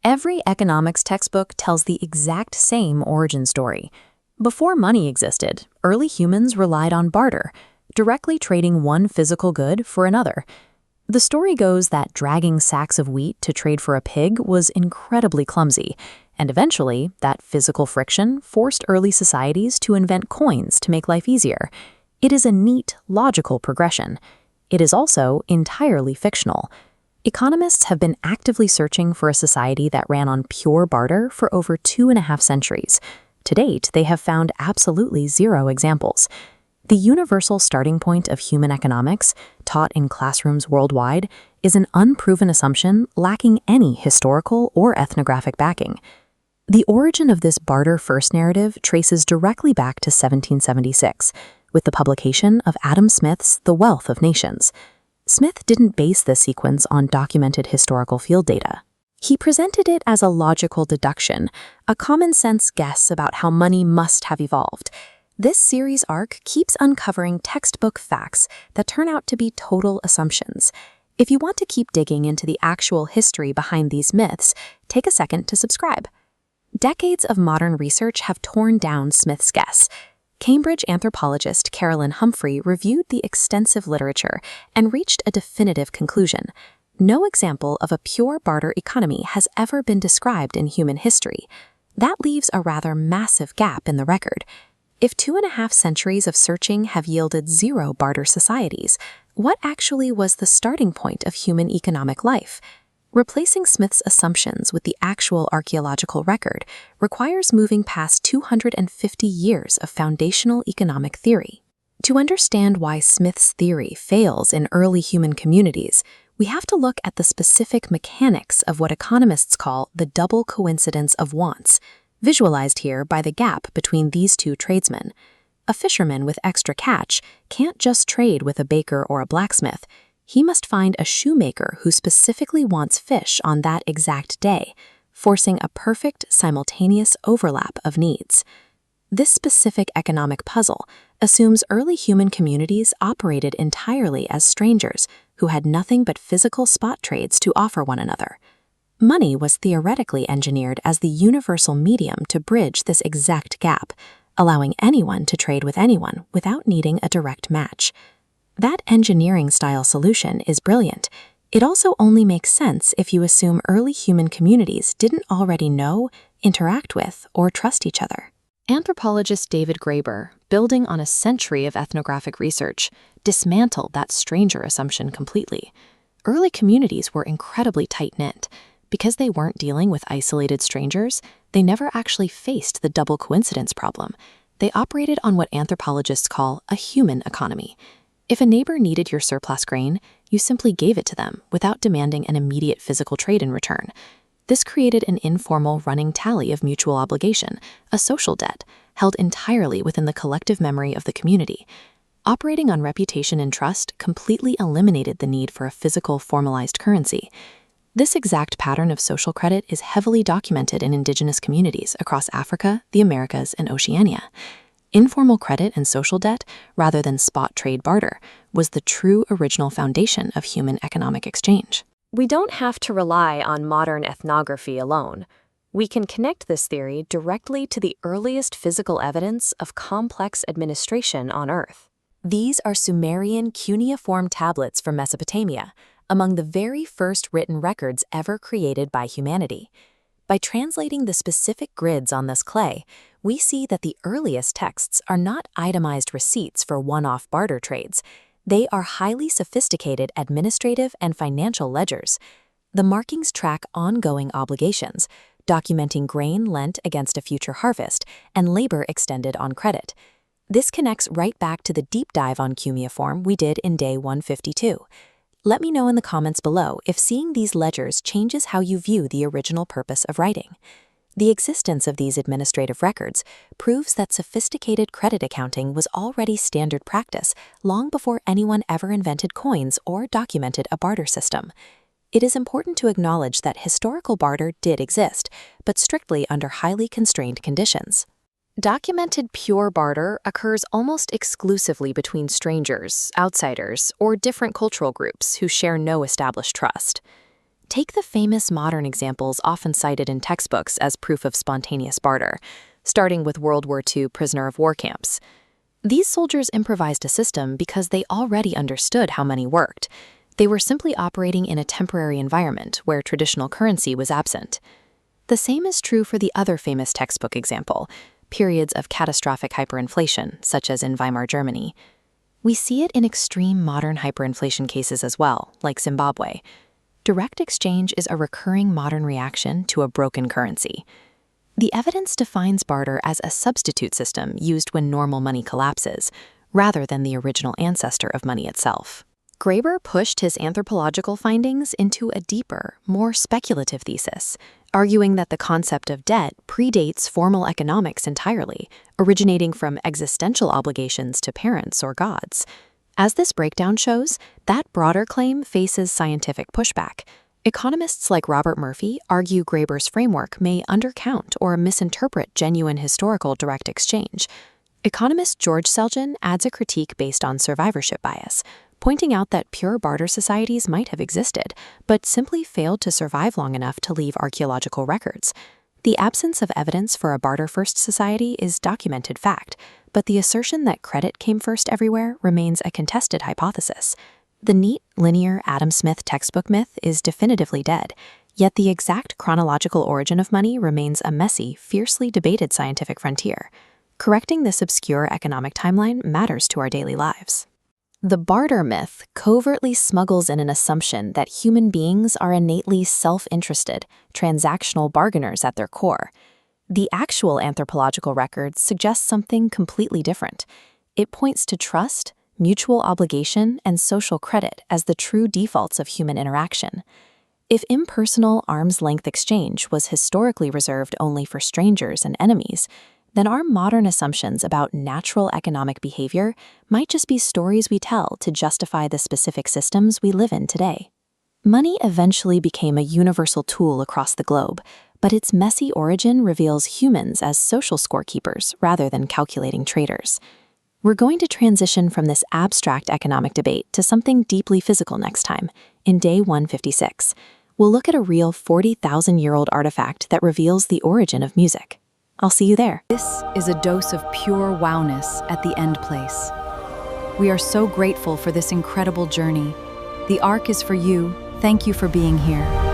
Every economics textbook tells the exact same origin story. Before money existed, early humans relied on barter, directly trading one physical good for another. The story goes that dragging sacks of wheat to trade for a pig was incredibly clumsy, and eventually, that physical friction forced early societies to invent coins to make life easier. It is a neat, logical progression. It is also entirely fictional. Economists have been actively searching for a society that ran on pure barter for over 2.5 centuries. To date, they have found absolutely zero examples. The universal starting point of human economics, taught in classrooms worldwide, is an unproven assumption lacking any historical or ethnographic backing. The origin of this barter-first narrative traces directly back to 1776, with the publication of Adam Smith's The Wealth of Nations. Smith didn't base this sequence on documented historical field data. He presented it as a logical deduction, a common-sense guess about how money must have evolved. This series arc keeps uncovering textbook facts that turn out to be total assumptions. If you want to keep digging into the actual history behind these myths, take a second to subscribe. Decades of modern research have torn down Smith's guess. Cambridge anthropologist Carolyn Humphrey reviewed the extensive literature and reached a definitive conclusion. No example of a pure barter economy has ever been described in human history. That leaves a rather massive gap in the record. If 2.5 centuries of searching have yielded zero barter societies, what actually was the starting point of human economic life? Replacing Smith's assumptions with the actual archaeological record requires moving past 250 years of foundational economic theory. To understand why Smith's theory fails in early human communities, we have to look at the specific mechanics of what economists call the double coincidence of wants, visualized here by the gap between these two tradesmen. A fisherman with extra catch can't just trade with a baker or a blacksmith. He must find a shoemaker who specifically wants fish on that exact day, forcing a perfect simultaneous overlap of needs. This specific economic puzzle assumes early human communities operated entirely as strangers who had nothing but physical spot trades to offer one another. Money was theoretically engineered as the universal medium to bridge this exact gap, allowing anyone to trade with anyone without needing a direct match. That engineering-style solution is brilliant. It also only makes sense if you assume early human communities didn't already know, interact with, or trust each other. Anthropologist David Graeber, building on a century of ethnographic research, dismantled that stranger assumption completely. Early communities were incredibly tight-knit. Because they weren't dealing with isolated strangers, they never actually faced the double coincidence problem. They operated on what anthropologists call a human economy. If a neighbor needed your surplus grain, you simply gave it to them without demanding an immediate physical trade in return. This created an informal running tally of mutual obligation, a social debt, held entirely within the collective memory of the community. Operating on reputation and trust completely eliminated the need for a physical formalized currency. This exact pattern of social credit is heavily documented in indigenous communities across Africa, the Americas, and Oceania. Informal credit and social debt, rather than spot trade barter, was the true original foundation of human economic exchange. We don't have to rely on modern ethnography alone. We can connect this theory directly to the earliest physical evidence of complex administration on Earth. These are Sumerian cuneiform tablets from Mesopotamia, among the very first written records ever created by humanity. By translating the specific grids on this clay, we see that the earliest texts are not itemized receipts for one-off barter trades. They are highly sophisticated administrative and financial ledgers. The markings track ongoing obligations, documenting grain lent against a future harvest and labor extended on credit. This connects right back to the deep dive on cuneiform we did in day 152. Let me know in the comments below if seeing these ledgers changes how you view the original purpose of writing. The existence of these administrative records proves that sophisticated credit accounting was already standard practice long before anyone ever invented coins or documented a barter system. It is important to acknowledge that historical barter did exist, but strictly under highly constrained conditions. Documented pure barter occurs almost exclusively between strangers, outsiders, or different cultural groups who share no established trust. Take the famous modern examples often cited in textbooks as proof of spontaneous barter, starting with World War II prisoner of war camps. These soldiers improvised a system because they already understood how money worked. They were simply operating in a temporary environment where traditional currency was absent. The same is true for the other famous textbook example, periods of catastrophic hyperinflation, such as in Weimar Germany. We see it in extreme modern hyperinflation cases as well, like Zimbabwe. Direct exchange is a recurring modern reaction to a broken currency. The evidence defines barter as a substitute system used when normal money collapses, rather than the original ancestor of money itself. Graeber pushed his anthropological findings into a deeper, more speculative thesis, arguing that the concept of debt predates formal economics entirely, originating from existential obligations to parents or gods. As this breakdown shows, that broader claim faces scientific pushback. Economists like Robert Murphy argue Graeber's framework may undercount or misinterpret genuine historical direct exchange. Economist George Selgin adds a critique based on survivorship bias, pointing out that pure barter societies might have existed, but simply failed to survive long enough to leave archaeological records. The absence of evidence for a barter-first society is documented fact, but the assertion that credit came first everywhere remains a contested hypothesis. The neat, linear Adam Smith textbook myth is definitively dead, yet the exact chronological origin of money remains a messy, fiercely debated scientific frontier. Correcting this obscure economic timeline matters to our daily lives. The barter myth covertly smuggles in an assumption that human beings are innately self-interested, transactional bargainers at their core. The actual anthropological record suggests something completely different. It points to trust, mutual obligation, and social credit as the true defaults of human interaction. If impersonal arm's-length exchange was historically reserved only for strangers and enemies, then our modern assumptions about natural economic behavior might just be stories we tell to justify the specific systems we live in today. Money eventually became a universal tool across the globe, but its messy origin reveals humans as social scorekeepers rather than calculating traders. We're going to transition from this abstract economic debate to something deeply physical next time, in Day 156. We'll look at a real 40,000-year-old artifact that reveals the origin of music. I'll see you there. This is a dose of pure wowness at the end place. We are so grateful for this incredible journey. The arc is for you. Thank you for being here.